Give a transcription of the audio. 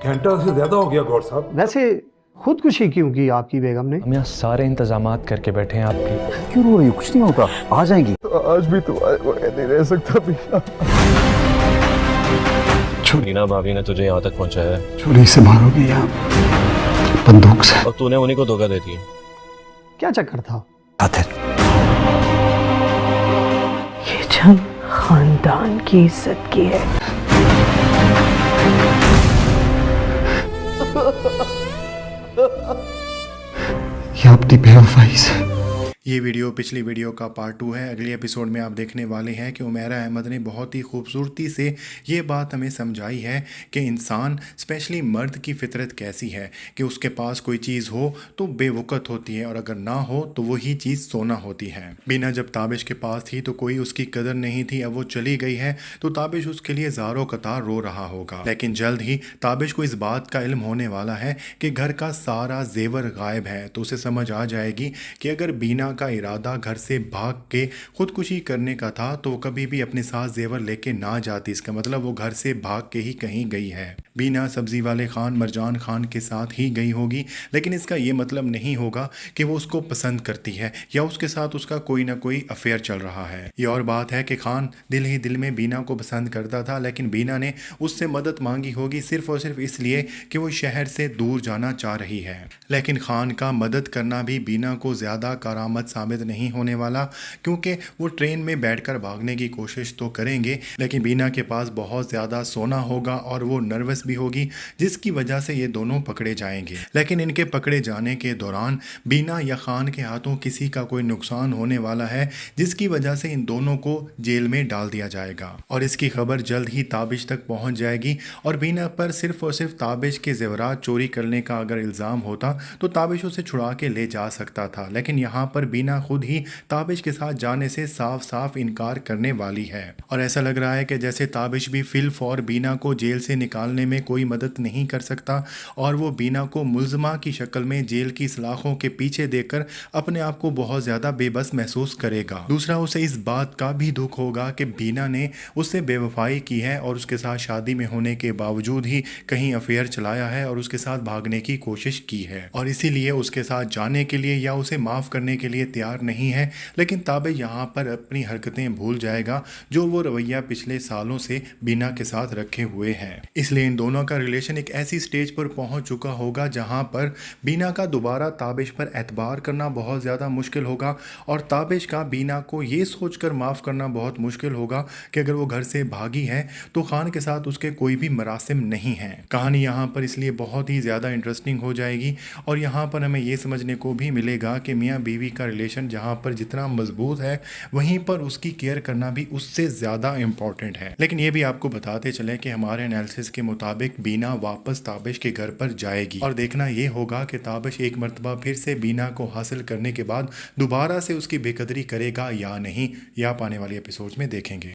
घंटा से ज्यादा हो गया गौर साहब। वैसे खुदकुशी क्यों की आपकी बेगम ने? हम यहाँ सारे इंतजामात करके बैठे हैं आपके। क्यों रो रही हो? कुछ नहीं होगा, आ जाएंगी। आज भी तुम्हारे बगैर नहीं रह सकता भैया। रीना भाभी ने तुझे यहाँ तक पहुँचाया है छुरी से मारोगे या बंदूक से? और तूने उन्हीं को धोखा दे दिया। क्या चक्कर था? कातिल। ये जंग खानदान की इज्जत की है। ये अपनी बेवफाई से। ये वीडियो पिछली वीडियो का पार्ट 2 है। अगले एपिसोड में आप देखने वाले हैं कि उमैरा अहमद ने बहुत ही खूबसूरती से ये बात हमें समझाई है कि इंसान स्पेशली मर्द की फितरत कैसी है कि उसके पास कोई चीज़ हो तो बेवकत होती है और अगर ना हो तो वही चीज़ सोना होती है। बीना जब ताबिश के पास थी तो कोई उसकी कदर नहीं थी, अब वो चली गई है तो ताबिश उसके लिए ज़ारो कतार रो रहा होगा। लेकिन जल्द ही ताबिश को इस बात का इल्म होने वाला है कि घर का सारा जेवर गायब है तो उसे समझ आ जाएगी कि अगर बीना का इरादा घर से भाग के खुदकुशी करने का था तो वो कभी भी अपने साथ जेवर लेके ना जाती। इसका मतलब वो घर से भाग के ही कहीं गई है। बीना सब्जी वाले खान मरजान खान के साथ ही गई होगी, लेकिन इसका ये मतलब नहीं होगा कि वो उसको पसंद करती है या उसके साथ उसका कोई ना कोई अफेयर चल रहा है। ये और बात है कि खान दिल ही दिल में बीना को पसंद करता था, लेकिन बीना ने उससे मदद मांगी होगी सिर्फ और सिर्फ इसलिए कि वो शहर से दूर जाना चाह रही है। लेकिन खान का मदद करना भी बीना को ज़्यादा करामत साबित नहीं होने वाला, क्योंकि वो ट्रेन में बैठकर भागने की कोशिश तो करेंगे लेकिन बीना के पास बहुत ज़्यादा सोना होगा और वो नर्वस भी होगी, जिसकी वजह से ये दोनों पकड़े जाएंगे। लेकिन इनके पकड़े जाने के दौरान बीना या खान के हाथों किसी का कोई नुकसान होने वाला है, जिसकी वजह से इन दोनों को जेल में डाल दिया जाएगा और इसकी खबर जल्द ही ताबिश तक पहुंच जाएगी। और बीना पर सिर्फ और सिर्फ ताबिश के जेवरात चोरी करने का अगर इल्ज़ाम होता तो ताबिश उसे छुड़ा के ले जा सकता था, लेकिन यहाँ पर बीना खुद ही ताबिश के साथ जाने से साफ साफ इनकार करने वाली है। और ऐसा लग रहा है कि जैसे ताबिश भी फिल फॉर बीना को जेल से निकालने में कोई मदद नहीं कर सकता और वो बीना को मुल्ज़मा की शक्ल में जेल की सलाखों के पीछे देखकर अपने आप को बहुत ज़्यादा बेबस महसूस करेगा। दूसरा, उसे इस बात का भी दुख होगा कि बीना ने उससे बेवफाई की है और उसके साथ शादी में होने के बावजूद ही कहीं अफेयर चलाया है और उसके साथ भागने की कोशिश की है और इसीलिए उसके साथ जाने के लिए या उसे माफ़ करने के लिए तैयार नहीं है। लेकिन ताबिश यहाँ पर अपनी हरकतें भूल जाएगा जो वो रवैया पिछले सालों से बीना के साथ रखे हुए हैं। इसलिए इन दोनों का रिलेशन एक ऐसी स्टेज पर पहुंच चुका होगा जहां पर बीना का दोबारा ताबिश पर एतबार करना बहुत ज़्यादा मुश्किल होगा और ताबिश का बीना को ये सोचकर माफ़ करना बहुत मुश्किल होगा कि अगर वो घर से भागी है तो खान के साथ उसके कोई भी मरासिम नहीं है। कहानी यहाँ पर इसलिए बहुत ही ज़्यादा इंटरेस्टिंग हो जाएगी और यहाँ पर हमें ये समझने को भी मिलेगा कि मियाँ बीवी का रिलेशन जहाँ पर जितना मजबूत है वहीं पर उसकी केयर करना भी उससे ज़्यादा इम्पॉर्टेंट है। लेकिन ये भी आपको बताते चलें कि हमारे एनालिसिस के मुताबिक बीना वापस ताबिश के घर पर जाएगी और देखना ये होगा कि ताबिश एक मरतबा फिर से बीना को हासिल करने के बाद दोबारा से उसकी बेकदरी करेगा या नहीं। यह आप आने वाली एपिसोड्स में देखेंगे।